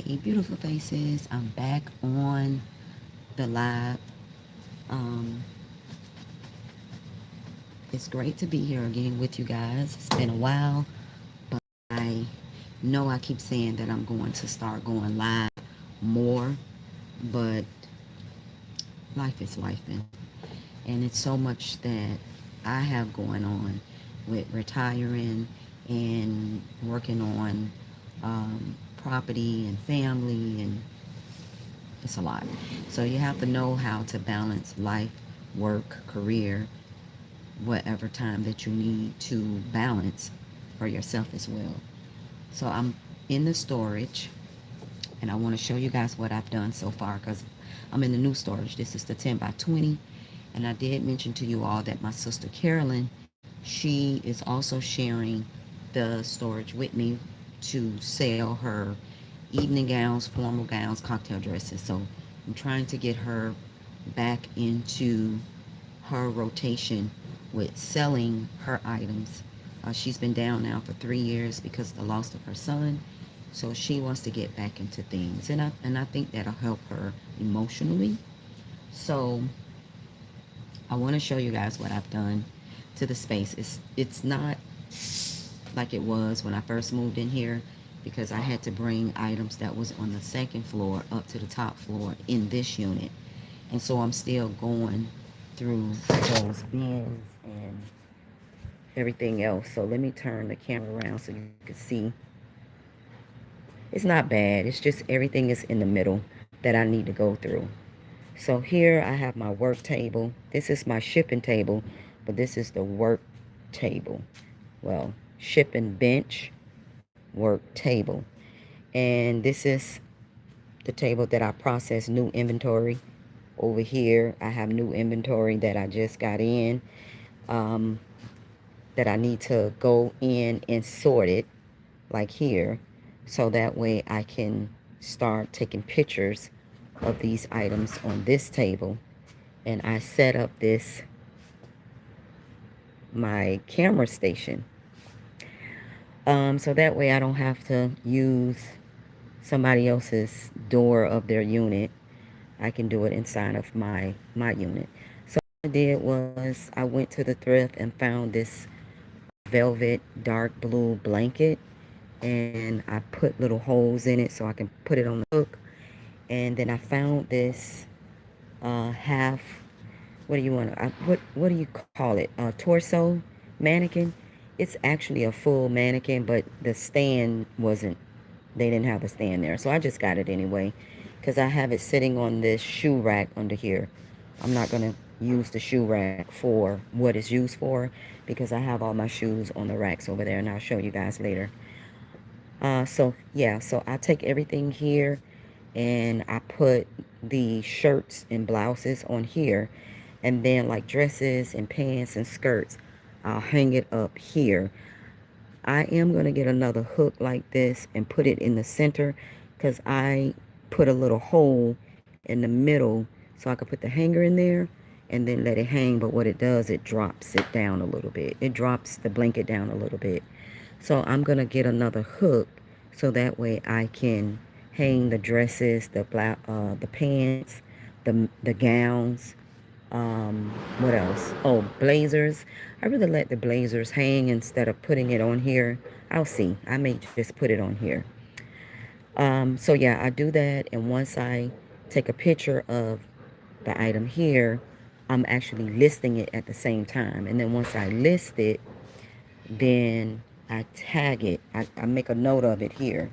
Hey, beautiful faces. I'm back on the live. Um, it's great to be here again with you guys. It's been a while, but I know I keep saying that I'm going to start going live more, but life is life, and it's so much that I have going on with retiring and working on property and family, and it's a lot. So you have to know how to balance life, work, career, whatever time that you need to balance for yourself as well. So I'm in the storage, and I want to show you guys what I've done so far because I'm in the new storage. This is the 10 by 20. And I did mention to you all that my sister Carolyn, she is also sharing the storage with me to sell her evening gowns, formal gowns, cocktail dresses. So I'm trying to get her back into her rotation with selling her items. She's been down now for 3 years because of the loss of her son. So she wants to get back into things, and I think that'll help her emotionally. So I want to show you guys what I've done to the space. It's not like it was when I first moved in here because I had to bring items that was on the second floor up to the top floor in this unit. And so I'm still going through those bins and everything else. So let me turn the camera around so you can see. It's not bad. It's just everything is in the middle that I need to go through. So here I have my work table. This is my shipping table, but this is the work table. Well, shipping bench, work table. And this is the table that I process new inventory. Over here, I have new inventory that I just got in, um, that I need to go in and sort it, like here, so that way I can start taking pictures of these items on this table. And I set up this, my camera station, so that way I don't have to use somebody else's door of their unit. I can do it inside of my unit. So what I did was I went to the thrift and found this velvet dark blue blanket, and I put little holes in it so I can put it on the hook. And then I found this half, what do you want to, what do you call it, torso mannequin. It's actually a full mannequin, but the stand wasn't, they didn't have the stand there, so I just got it anyway because I have it sitting on this shoe rack under here. I'm not going to use the shoe rack for what it's used for because I have all my shoes on the racks over there, and I'll show you guys later. So yeah, so I take everything here and I put the shirts and blouses on here, and then like dresses and pants and skirts, I'll hang it up here. I am going to get another hook like this and put it in the center because I put a little hole in the middle so I could put the hanger in there and then let it hang. But what it does, it drops it down a little bit. It drops the blanket down a little bit. So I'm going to get another hook so that way I can hang the dresses, the pants, the gowns, what else? Oh, blazers. I really let the blazers hang instead of putting it on here. I'll see. I may just put it on here. So yeah, I do that, and once I take a picture of the item here, I'm actually listing it at the same time. And then once I list it, then I tag it. I make a note of it here.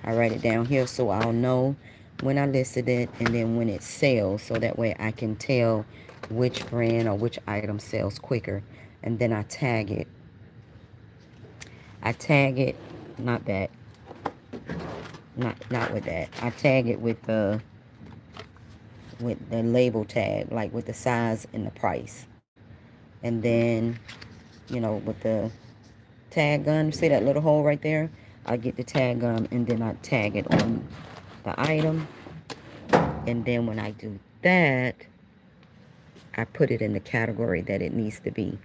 I write it down here so I'll know when I listed it and then when it sells, so that way I can tell which brand or which item sells quicker. And then I tag it. I tag it, not that, not with that. I tag it with the label tag, like with the size and the price. And then, with the tag gun, see that little hole right there? I get the tag gun and then I tag it on the item. And then when I do that, I put it in the category that it needs to be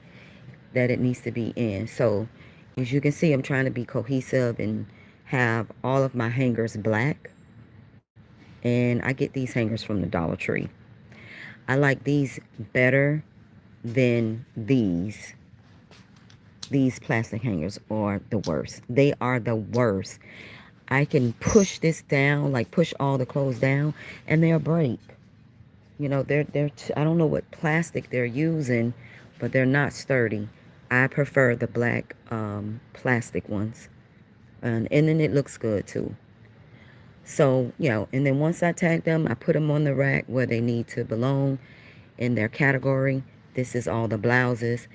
in. So as you can see, I'm trying to be cohesive and have all of my hangers black. And I get these hangers from the Dollar Tree. I like these better than these. These plastic hangers are the worst. They are the worst. I can push this down, like push all the clothes down, and they'll break. You know, I don't know what plastic they're using, but they're not sturdy. I prefer the black plastic ones. And then it looks good too. So, you know, and then once I tag them, I put them on the rack where they need to belong in their category. This is all the blouses.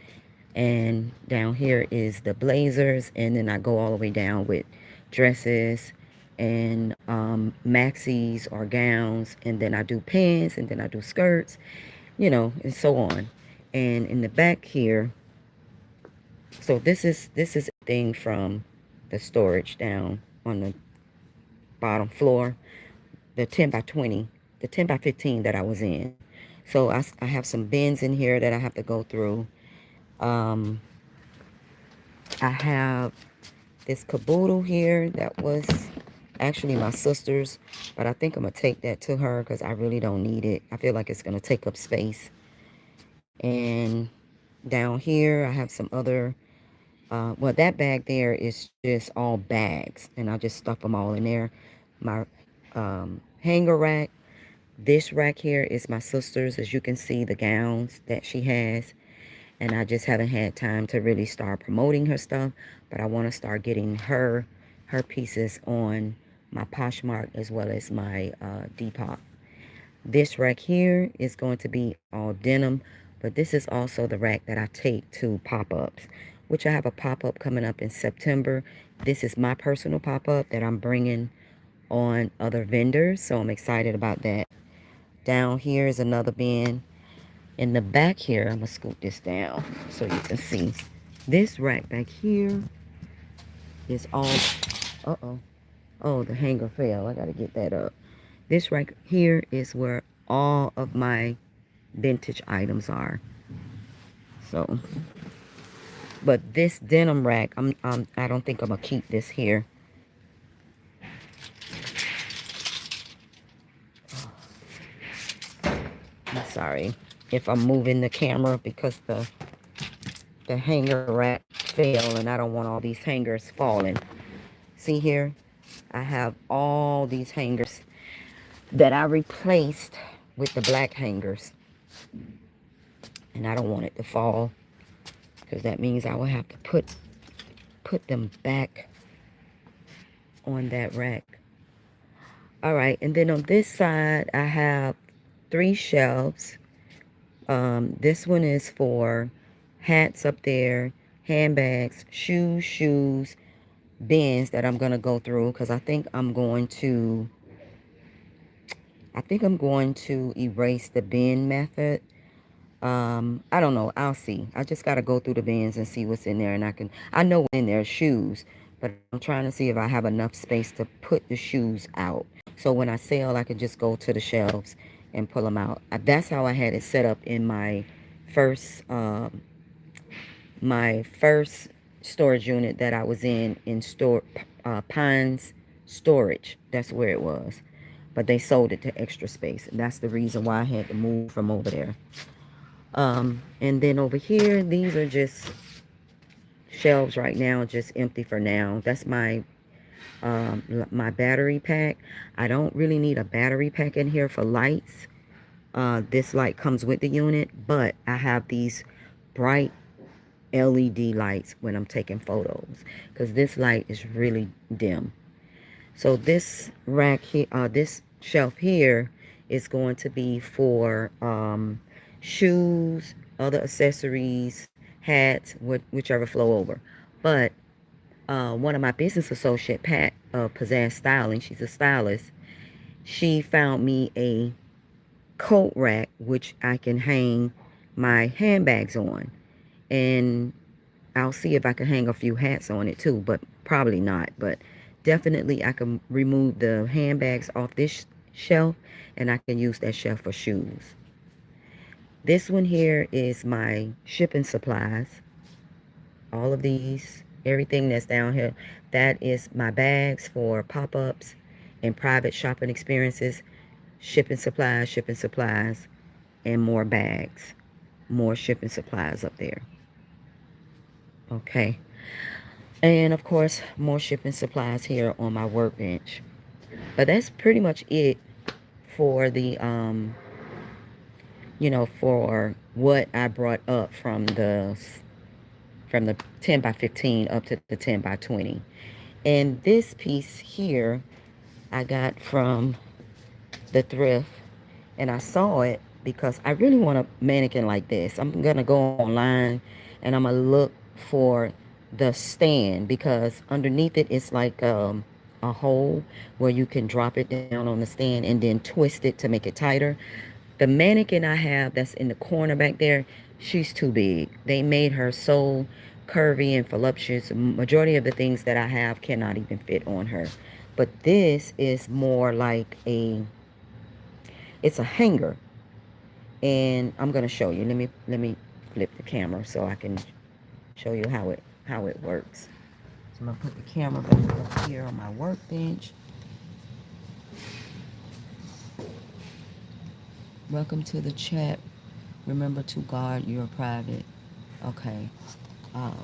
And down here is the blazers. And then I go all the way down with dresses and maxis or gowns. And then I do pants, and then I do skirts, you know, and so on. And in the back here, so this is a thing from the storage down on the bottom floor, the 10 by 20, the 10 by 15 that I was in. So I have some bins in here that I have to go through. Um, I have this caboodle here that was actually my sister's, but I think I'm going to take that to her because I really don't need it. I feel like it's going to take up space. And down here, I have some other, well, that bag there is just all bags, and I just stuff them all in there. My hanger rack. This rack here is my sister's. As you can see, the gowns that she has. And I just haven't had time to really start promoting her stuff. But I want to start getting her pieces on my Poshmark as well as my Depop. This rack here is going to be all denim. But this is also the rack that I take to pop-ups, which I have a pop-up coming up in September. This is my personal pop-up that I'm bringing on other vendors. So I'm excited about that. Down here is another bin. In the back here, I'm going to scoot this down so you can see. This rack back here is all, uh-oh. Oh, the hanger fell. I got to get that up. This rack here is where all of my vintage items are. So, but this denim rack, I don't think I'm going to keep this here. I'm sorry if I'm moving the camera because the hanger rack fell and I don't want all these hangers falling. See here, I have all these hangers that I replaced with the black hangers, and I don't want it to fall because that means I will have to put them back on that rack. All right, and then on this side I have 3 shelves. This one is for hats up there, handbags, shoes, bins that I'm gonna go through because I think I'm going to erase the bin method. I don't know. I'll see. I just got to go through the bins and see what's in there. And I know what's in there, shoes. But I'm trying to see if I have enough space to put the shoes out. So when I sell, I can just go to the shelves and pull them out. That's how I had it set up in my first storage unit that I was in Pines Storage. That's where it was. But they sold it to Extra Space. And that's the reason why I had to move from over there. And then over here, these are just shelves right now, just empty for now. That's my battery pack. I don't really need a battery pack in here for lights. This light comes with the unit, but I have these bright LED lights when I'm taking photos because this light is really dim. So this rack here, this shelf here is going to be for shoes, other accessories, hats, whichever flow over. But one of my business associate, Pat, Pizzazz Styling, she's a stylist. She found me a coat rack which I can hang my handbags on, and I'll see if I can hang a few hats on it too, but probably not. But definitely I can remove the handbags off this shelf and I can use that shelf for shoes. This one here is my shipping supplies. All of these, everything that's down here, that is my bags for pop-ups and private shopping experiences, shipping supplies, and more bags. More shipping supplies up there. Okay. And of course, more shipping supplies here on my workbench. But that's pretty much it for the for what I brought up from the 10 by 15 up to the 10 by 20. And this piece here I got from the thrift, and I saw it because I really want a mannequin like this. I'm going to go online and I'm going to look for the stand, because underneath it it's like a hole where you can drop it down on the stand and then twist it to make it tighter. The mannequin I have that's in the corner back there, she's too big. They made her so curvy and voluptuous. Majority of the things that I have cannot even fit on her. But this is more like it's a hanger. And I'm going to show you. Let me flip the camera so I can show you how it works. So I'm going to put the camera back up here on my workbench. Welcome to the chat. Remember to guard your private. Okay. Um,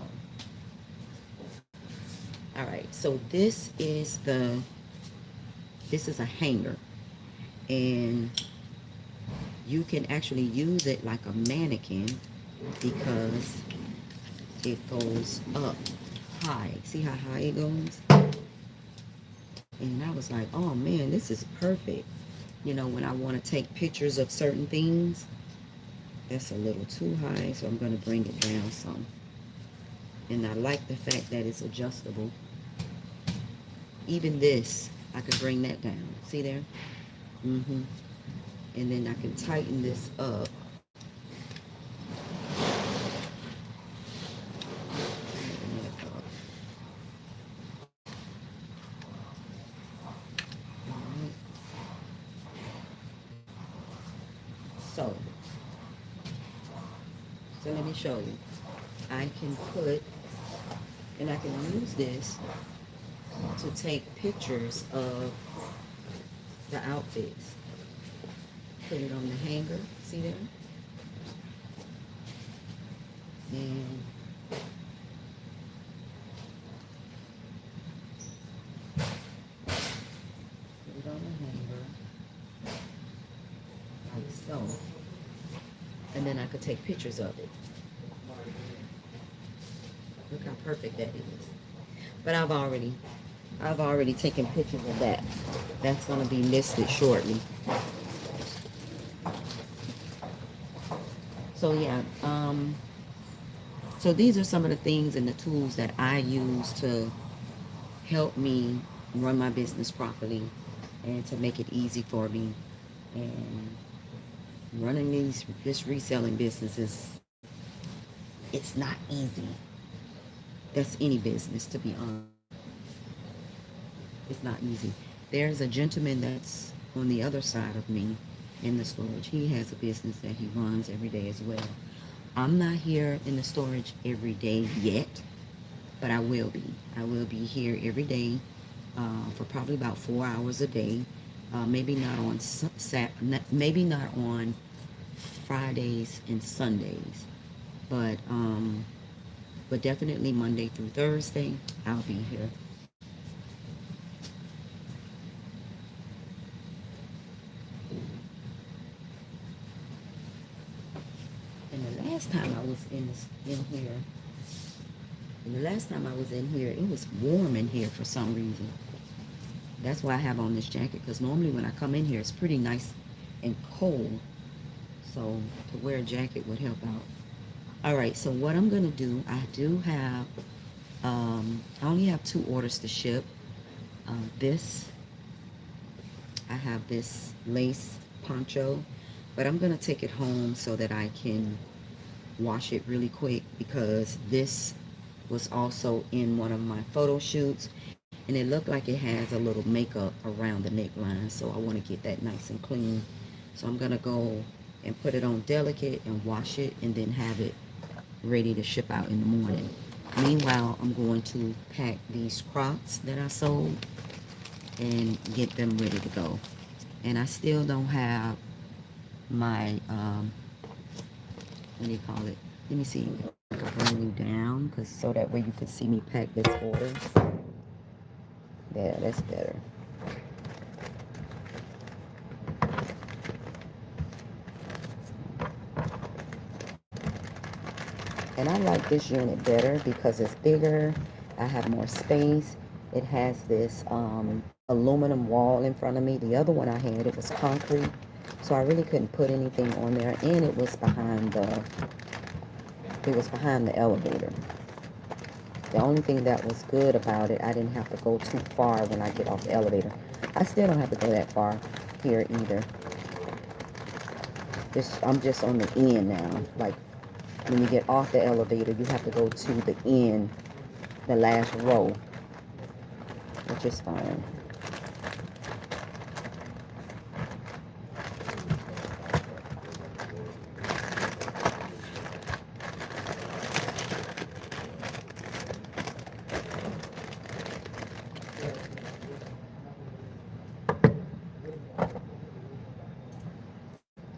all right. So this is a hanger, and you can actually use it like a mannequin because it goes up high. See how high it goes? And I was like, oh man, this is perfect. When I want to take pictures of certain things. That's a little too high, so I'm going to bring it down some. And I like the fact that it's adjustable. Even this, I could bring that down. See there? Mm-hmm. And then I can tighten this up. So let me show you. I can use this to take pictures of the outfits. Put it on the hanger, see there? And put it on the hanger, like so. And then I could take pictures of it. Look how perfect that is. But I've already taken pictures of that. That's going to be listed shortly. So yeah, so these are some of the things and the tools that I use to help me run my business properly and to make it easy for me. And running this reselling business it's not easy. That's any business, to be honest. It's not easy. There's a gentleman that's on the other side of me in the storage. He has a business that he runs every day as well. I'm not here in the storage every day yet, but I will be. I will be here every day for probably about 4 hours a day. Maybe not on maybe not on Fridays and Sundays, but definitely Monday through Thursday I'll be here. And the last time I was in here, it was warm in here for some reason. That's why I have on this jacket, because normally when I come in here, it's pretty nice and cold. So to wear a jacket would help out. All right, so what I'm going to do, I do have, I only have 2 orders to ship. I have this lace poncho, but I'm going to take it home so that I can wash it really quick, because this was also in one of my photo shoots, and it looked like it has a little makeup around the neckline, so I want to get that nice and clean. So I'm going to go and put it on delicate and wash it, and then have it ready to ship out in the morning. Meanwhile, I'm going to pack these Crocs that I sold. and get them ready to go. And I still don't have my, what do you call it? Let me see. I can bring you down, because so that way you can see me pack this order. Yeah, that's better. And I like this unit better because it's bigger. I have more space. It has this aluminum wall in front of me. The other one I had, it was concrete. So I really couldn't put anything on there. And it was behind the elevator. The only thing that was good about it, I didn't have to go too far when I get off the elevator. I still don't have to go that far here either. I'm just on the end now. Like, when you get off the elevator, you have to go to the end, the last row, which is fine.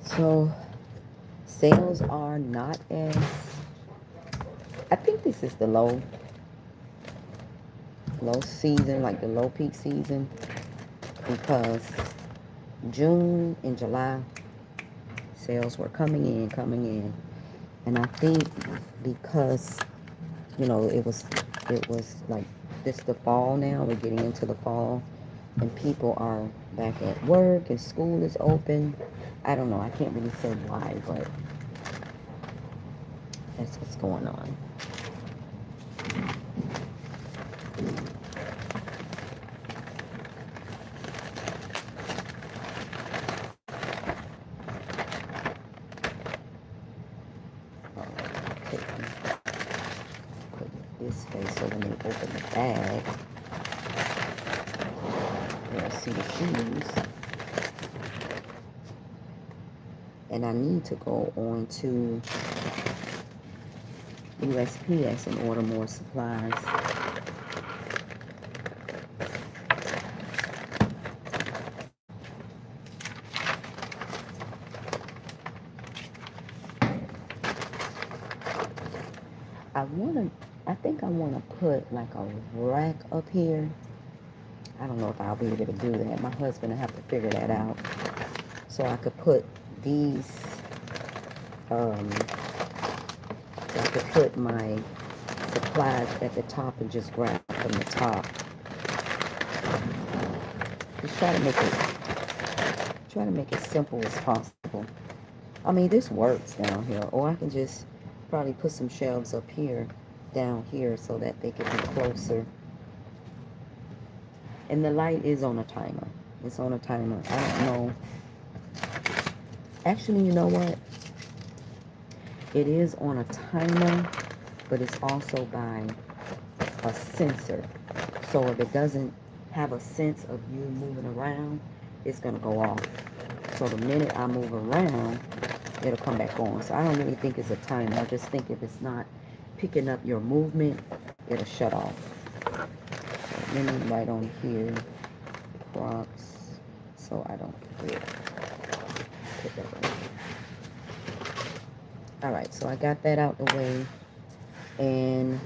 So, sales are not as, I think this is the low season, like the low peak season, because June and July sales were coming in, and I think because it was like this the fall now, we're getting into the fall, and people are back at work and school is open. I don't know, I can't really say why, but that's what's going on. Put this way so when they open the bag, they'll see the shoes. And I need to go on to USPS and order more supplies. I think I want to put like a rack up here. I don't know if I'll be able to do that. My husband will have to figure that out. So I could put these, so I could put my supplies at the top and just grab from the top. Just try to make it simple as possible. I mean, this works down here. Or I can just probably put some shelves up here, down here, so that they can be closer. And the light is on a timer. It's on a timer. I don't know. Actually, you know what? It is on a timer, but it's also by a sensor. So if it doesn't have a sense of you moving around, it's going to go off. So the minute I move around, it'll come back on. So I don't really think it's a timer. I just think if it's not picking up your movement, it'll shut off. So let me write on here, Crocs, so I don't forget. Put that right here. All right, so I got that out the way, and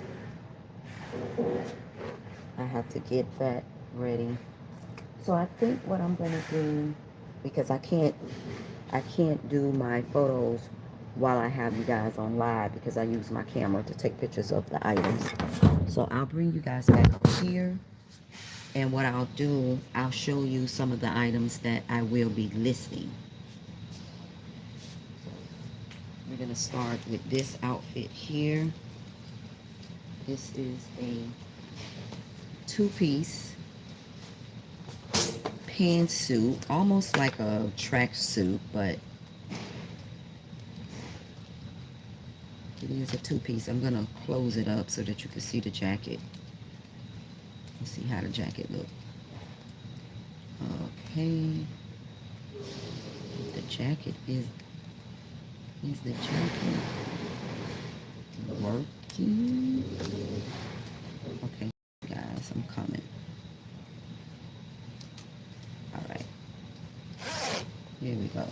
I have to get that ready. So I think what I'm gonna do, because I can't do my photos while I have you guys on live, because I use my camera to take pictures of the items. So I'll bring you guys back up here, and what I'll do, I'll show you some of the items that I will be listing. We're gonna start with this outfit here. This is a two-piece pantsuit, almost like a track suit, but it is a two-piece. I'm gonna close it up so that you can see the jacket. Let's see how the jacket look. Okay. The jacket is the jacket working? Okay, guys, I'm coming. Here we go.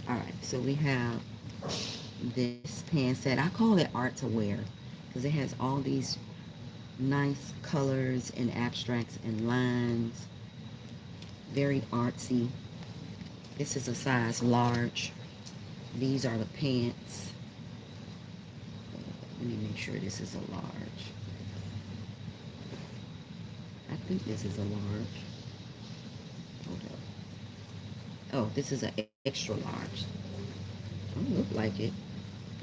All right, so we have this pant set. I call it art to wear because it has all these nice colors and abstracts and lines. Very artsy. This is a size large. These are the pants. Let me make sure this is a large. I think this is a large. Hold up. Oh, this is an extra large. Don't look like it,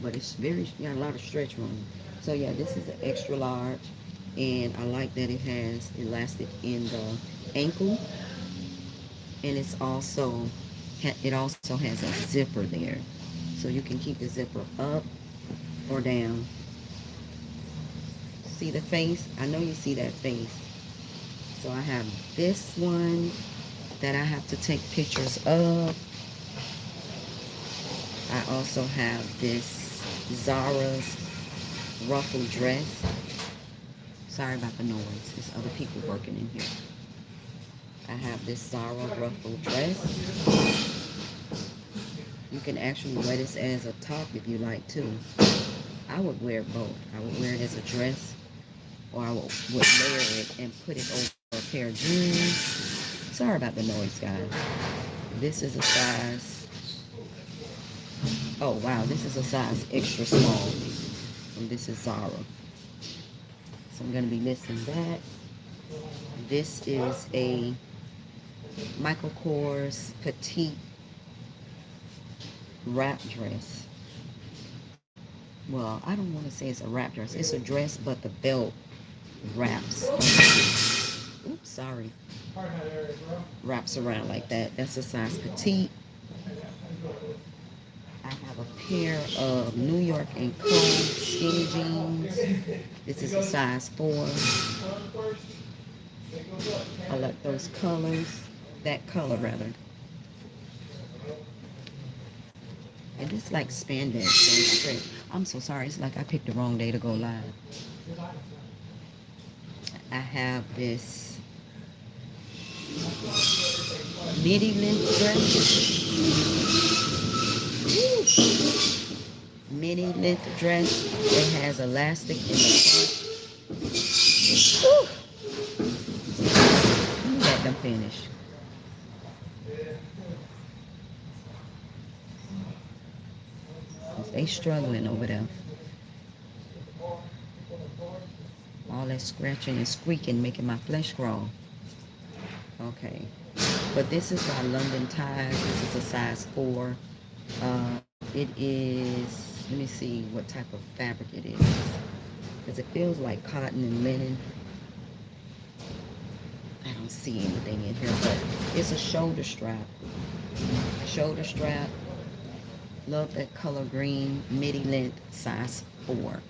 but it's got a lot of stretch room. So yeah, this is an extra large, and I like that it has elastic in the ankle, and it also has a zipper there, so you can keep the zipper up or down. See the face? I know you see that face. So I have this one that I have to take pictures of. I also have this Zara's ruffle dress. Sorry about the noise. There's other people working in here. I have this Zara ruffle dress. You can actually wear this as a top if you like to. I would wear both. I would wear it as a dress, or I would layer it and put it over a pair of jeans. Sorry about the noise, guys. This is a size, oh wow, this is a size extra small. And this is Zara. So I'm going to be listing that. This is a Michael Kors petite wrap dress. Well, I don't want to say it's a wrap dress. It's a dress, but the belt wraps. Oops, sorry. Wraps around like that. That's a size petite. I have a pair of New York & Co. skinny jeans. This is a size 4. I like those colors. That color, rather. And it's like spandex, so it's straight. I'm so sorry. It's like I picked the wrong day to go live. I have this midi length dress. Mini length dress. It has elastic in the front. Let me let them finish. They struggling over there. All that scratching and squeaking making my flesh crawl. Okay. But this is by London Ties. This is a size 4. It is, let me see what type of fabric it is. Because it feels like cotton and linen. I don't see anything in here, but it's a shoulder strap. Shoulder strap. Love that color green, midi length, size 4.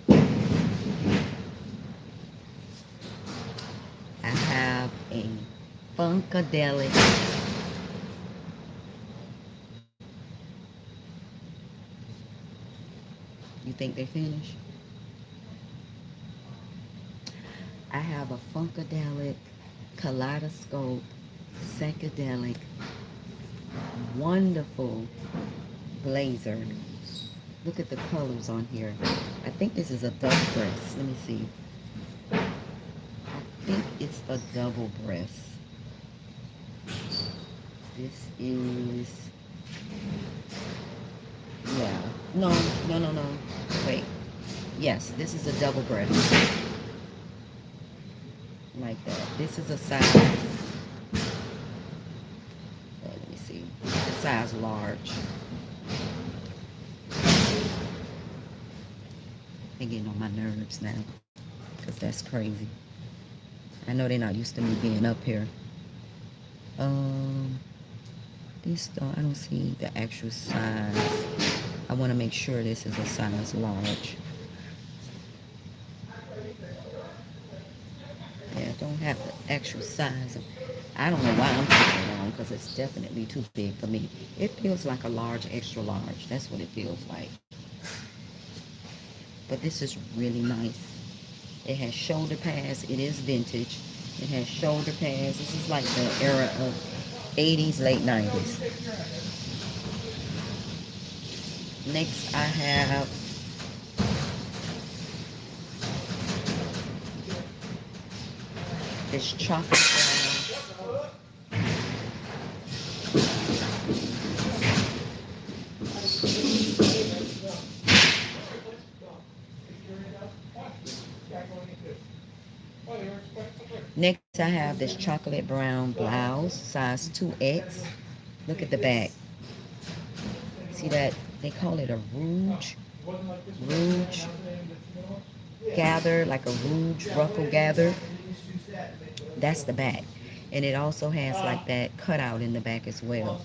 I have a Funkadelic You think they finished? I have a Funkadelic, Kaleidoscope, Psychedelic, wonderful blazer. Look at the colors on here. I think this is a double breast. Let me see. I think it's a double breast. This is, yeah. No. Wait. Yes, this is a double breast. Like that. This is a size, let me see, it's a size large. They're getting on my nerves now, because that's crazy. I know they're not used to me being up here. This though, I don't see the actual size. I want to make sure this is a size large. Yeah, don't have the actual size. I don't know why I'm putting it wrong, because it's definitely too big for me. It feels like a large, extra large. That's what it feels like. But this is really nice. It has shoulder pads. It is vintage. It has shoulder pads. This is like the era of 80s, late 90s. Next, I have this chocolate brown. Next, I have this chocolate brown blouse, size 2X. Look at the back. See that? They call it a rouge gather, like a rouge ruffle gather. That's the back. And it also has like that cutout in the back as well.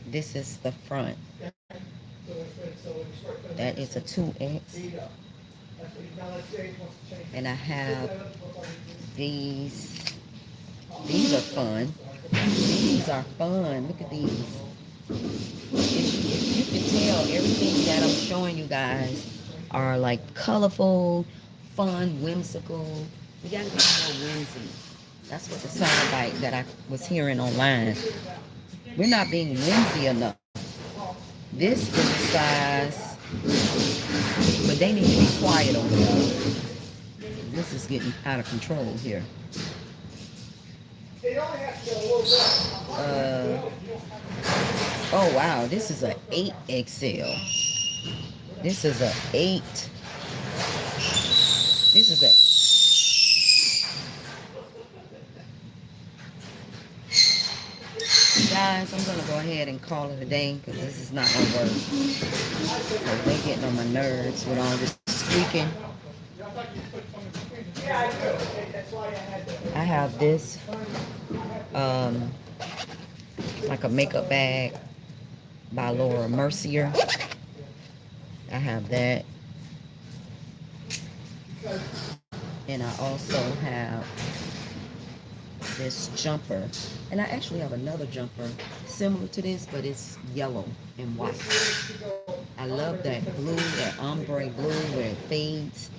This is the front. That is a 2X. And I have these. These are fun. These are fun. Look at these. If you can tell, everything that I'm showing you guys are like colorful, fun, whimsical. We gotta be more whimsy. That's what the soundbite that I was hearing online. We're not being whimsy enough. This is a size, but they need to be quiet over there. This is getting out of control here. Oh wow, this is a 8XL. This is a 8. This is a. Guys, I'm gonna go ahead and call it a day because this is not gonna work. They're getting on my nerves with all this squeaking. I have this like a makeup bag by Laura Mercier. I have that. And I also have this jumper. And I actually have another jumper similar to this, but it's yellow and white. I love that blue, that ombre blue where it fades.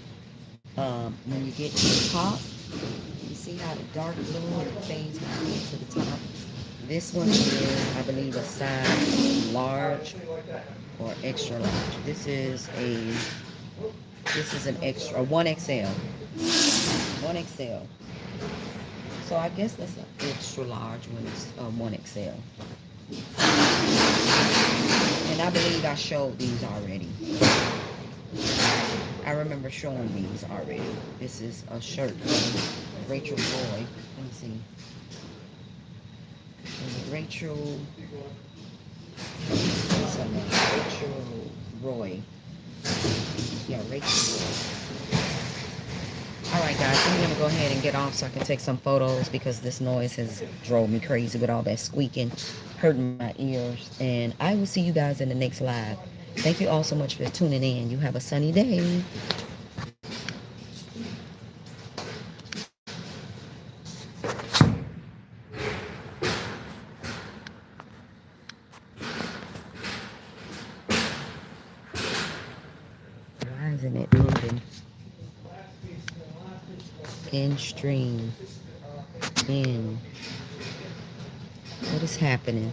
When you get to the top, you see how the dark blue fades when you get to the top. This one is, I believe, a size large or extra large. This is an extra, 1XL. 1XL. So I guess that's an extra large when it's 1XL. And I believe I showed these already. I remember showing these already. This is a shirt from Rachel Roy. Let me see. Rachel Roy. Yeah, Rachel Roy. Alright guys, I'm going to go ahead and get off so I can take some photos because this noise has drove me crazy with all that squeaking, hurting my ears. And I will see you guys in the next live. Thank you all so much for tuning in. You have a sunny day. Rising at London. In stream. In. What is happening?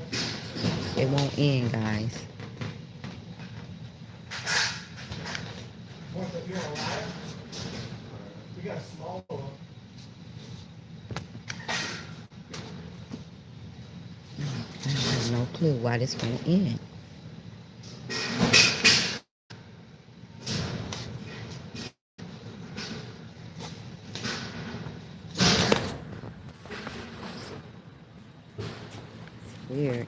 It won't end, guys. I have no clue why this won't end. It's weird.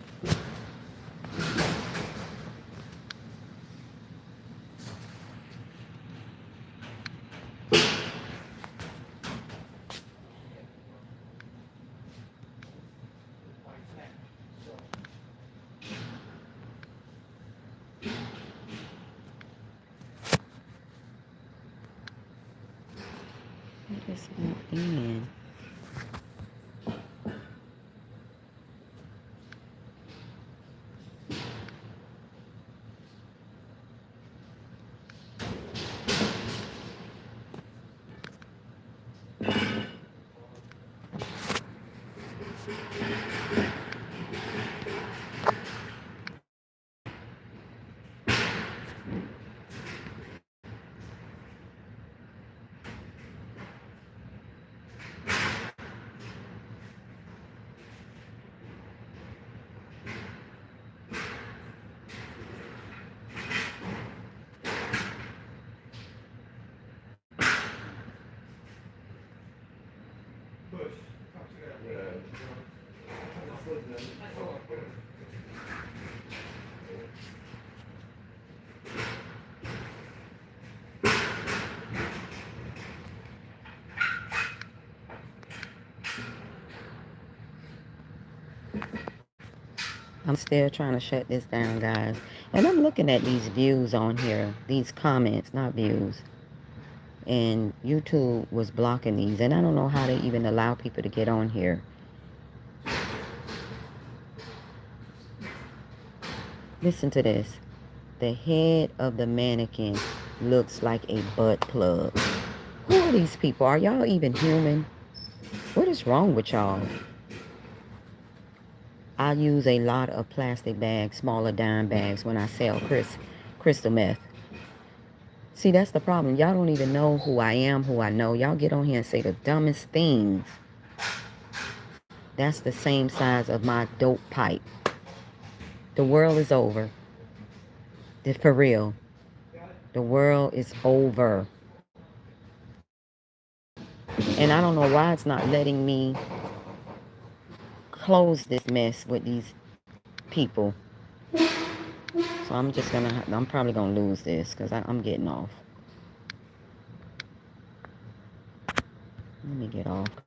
It just won't end. I'm still trying to shut this down, guys. And I'm looking at these views on here, these comments, not views. And YouTube was blocking these. And I don't know how they even allow people to get on here. Listen to this. The head of the mannequin looks like a butt plug. Who are these people? Are y'all even human? What is wrong with y'all? I use a lot of plastic bags, smaller dime bags, when I sell crystal meth. See, that's the problem. Y'all don't even know who I am, who I know. Y'all get on here and say the dumbest things. That's the same size of my dope pipe. The world is over. For real. The world is over. And I don't know why it's not letting me close this mess with these people. So I'm probably gonna lose this because I'm getting off. Let me get off.